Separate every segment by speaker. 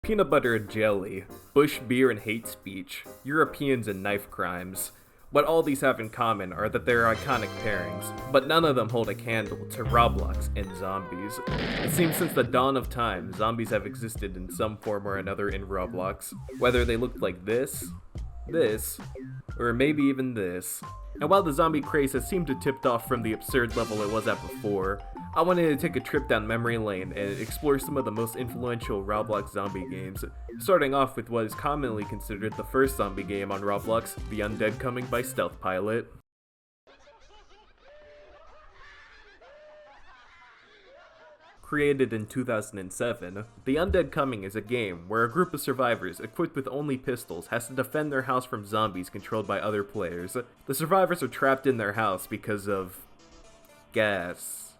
Speaker 1: peanut butter and jelly, Bush beer and hate speech, Europeans and knife crimes. What all these have in common are that they're iconic pairings, but none of them hold a candle to Roblox and zombies. It seems since the dawn of time, zombies have existed in some form or another in Roblox, whether they looked like this, or maybe even this. And while the zombie craze has seemed to tipped off from the absurd level it was at before, I wanted to take a trip down memory lane and explore some of the most influential Roblox zombie games, starting off with what is commonly considered the first zombie game on Roblox, the Undead Coming by Stealth Pilot. Created in 2007, The Undead Coming is a game where a group of survivors equipped with only pistols has to defend their house from zombies controlled by other players. The survivors are trapped in their house because of gas.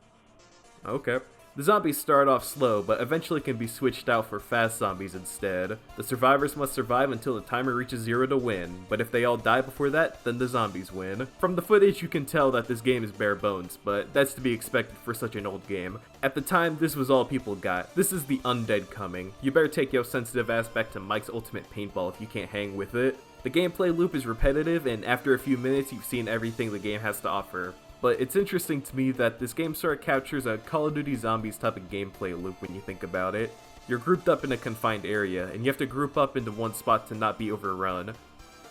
Speaker 1: Okay. The zombies start off slow, but eventually can be switched out for fast zombies instead. The survivors must survive until the timer reaches 0 to win, but if they all die before that, then the zombies win. From the footage you can tell that this game is bare bones, but that's to be expected for such an old game. At the time, this was all people got. This is the Undead Coming. You better take your sensitive ass back to Mike's Ultimate Paintball if you can't hang with it. The gameplay loop is repetitive, and after a few minutes you've seen everything the game has to offer. But it's interesting to me that this game sort of captures a Call of Duty Zombies type of gameplay loop when you think about it. You're grouped up in a confined area, and you have to group up into one spot to not be overrun.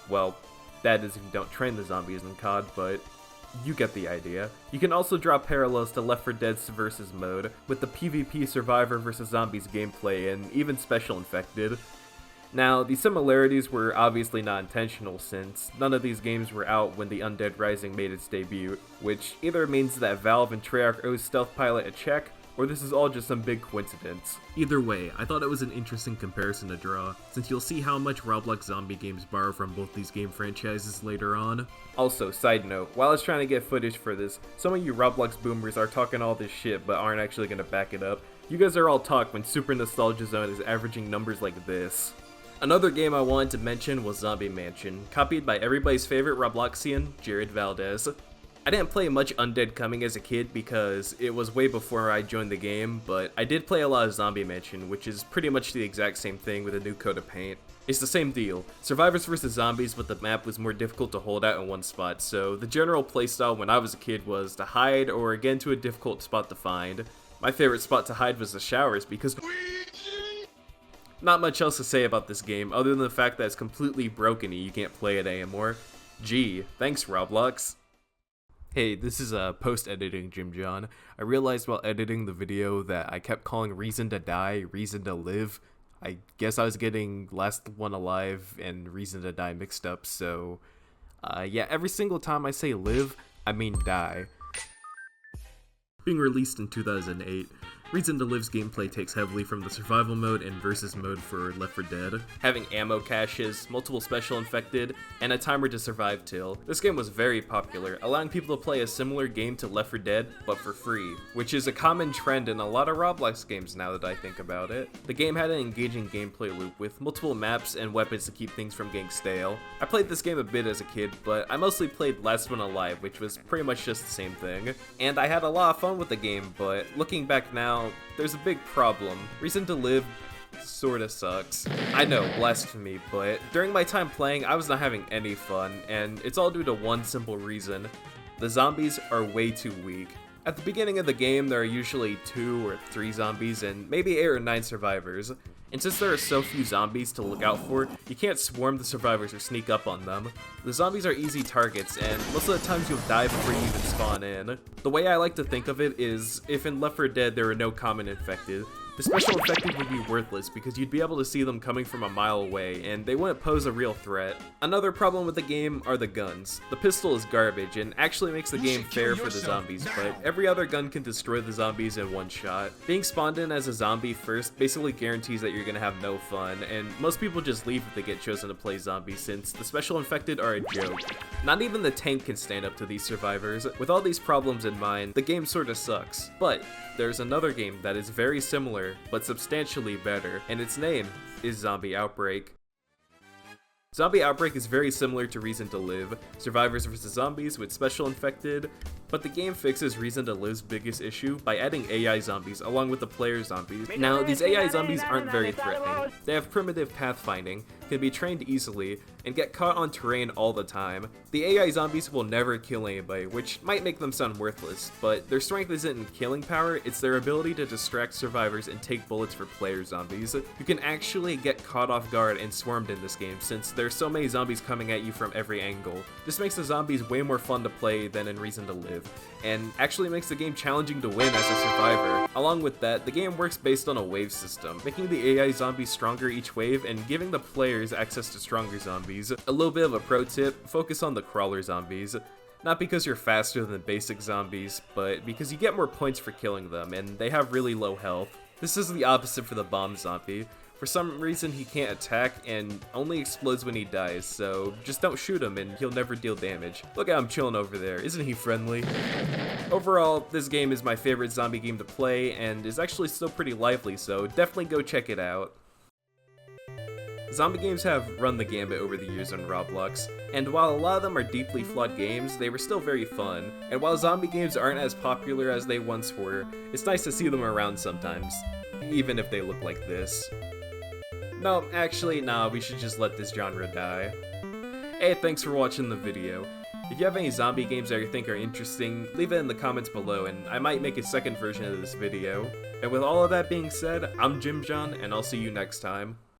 Speaker 1: Well, that is if you don't train the zombies in COD, but you get the idea. You can also draw parallels to Left 4 Dead's Versus mode, with the PvP Survivor vs Zombies gameplay and even Special Infected. Now, the similarities were obviously not intentional since none of these games were out when the Undead Rising made its debut, which either means that Valve and Treyarch owes Stealth Pilot a check, or this is all just some big coincidence. Either way, I thought it was an interesting comparison to draw, since you'll see how much Roblox zombie games borrow from both these game franchises later on. Also, side note, while I was trying to get footage for this, some of you Roblox boomers are talking all this shit but aren't actually gonna back it up. You guys are all talk when Super Nostalgia Zone is averaging numbers like this. Another game I wanted to mention was Zombie Mansion, copied by everybody's favorite Robloxian, Jared Valdez. I didn't play much Undead Coming as a kid because it was way before I joined the game, but I did play a lot of Zombie Mansion, which is pretty much the exact same thing with a new coat of paint. It's the same deal. Survivors vs zombies, but the map was more difficult to hold out in one spot, so the general playstyle when I was a kid was to hide or get into a difficult spot to find. My favorite spot to hide was the showers because not much else to say about this game, other than the fact that it's completely broken and you can't play it anymore. Gee, thanks Roblox. Hey, this is post-editing Jim John. I realized while editing the video that I kept calling Reason to Die, Reason to Live. I guess I was getting Last One Alive and Reason to Die mixed up, so yeah, every single time I say live, I mean die. Being released in 2008, Reason to Live's gameplay takes heavily from the survival mode and versus mode for Left 4 Dead, having ammo caches, multiple special infected, and a timer to survive till. This game was very popular, allowing people to play a similar game to Left 4 Dead, but for free, which is a common trend in a lot of Roblox games now that I think about it. The game had an engaging gameplay loop with multiple maps and weapons to keep things from getting stale. I played this game a bit as a kid, but I mostly played Last One Alive, which was pretty much just the same thing. And I had a lot of fun with the game, but looking back now, there's a big problem. Reason to Live sorta sucks. I know, blasphemy, but during my time playing, I was not having any fun, and it's all due to one simple reason. The zombies are way too weak. At the beginning of the game, there are usually 2 or 3 zombies and maybe 8 or 9 survivors. And since there are so few zombies to look out for, you can't swarm the survivors or sneak up on them. The zombies are easy targets, and most of the times you'll die before you even spawn in. The way I like to think of it is, if in Left 4 Dead there were no common infected, the special infected would be worthless because you'd be able to see them coming from a mile away, and they wouldn't pose a real threat. Another problem with the game are the guns. The pistol is garbage and actually makes the game fair for the zombies, but every other gun can destroy the zombies in one shot. Being spawned in as a zombie first basically guarantees that you're gonna have no fun, and most people just leave if they get chosen to play zombies since the special infected are a joke. Not even the tank can stand up to these survivors. With all these problems in mind, the game sorta sucks. But there's another game that is very similar, but substantially better, and its name is Zombie Outbreak. Zombie Outbreak is very similar to Reason to Live, survivors versus zombies with special infected, but the game fixes Reason to Live's biggest issue by adding AI zombies along with the player zombies. Now, these AI zombies aren't very threatening. They have primitive pathfinding, can be trained easily, and get caught on terrain all the time. The AI zombies will never kill anybody, which might make them sound worthless, but their strength isn't in killing power, it's their ability to distract survivors and take bullets for player zombies. You can actually get caught off guard and swarmed in this game since there's so many zombies coming at you from every angle. This makes the zombies way more fun to play than in Reason to Live, and actually makes the game challenging to win as a survivor. Along with that, the game works based on a wave system, making the AI zombies stronger each wave and giving the players access to stronger zombies. A little bit of a pro tip, focus on the crawler zombies. Not because you're faster than basic zombies, but because you get more points for killing them, and they have really low health. This is the opposite for the bomb zombie. For some reason he can't attack and only explodes when he dies, so just don't shoot him and he'll never deal damage. Look at him chilling over there, isn't he friendly? Overall, this game is my favorite zombie game to play and is actually still pretty lively, so definitely go check it out. Zombie games have run the gambit over the years on Roblox, and while a lot of them are deeply flawed games, they were still very fun. And while zombie games aren't as popular as they once were, it's nice to see them around sometimes, even if they look like this. No, actually, nah, we should just let this genre die. Hey, thanks for watching the video. If you have any zombie games that you think are interesting, leave it in the comments below and I might make a second version of this video. And with all of that being said, I'm Jim John, and I'll see you next time.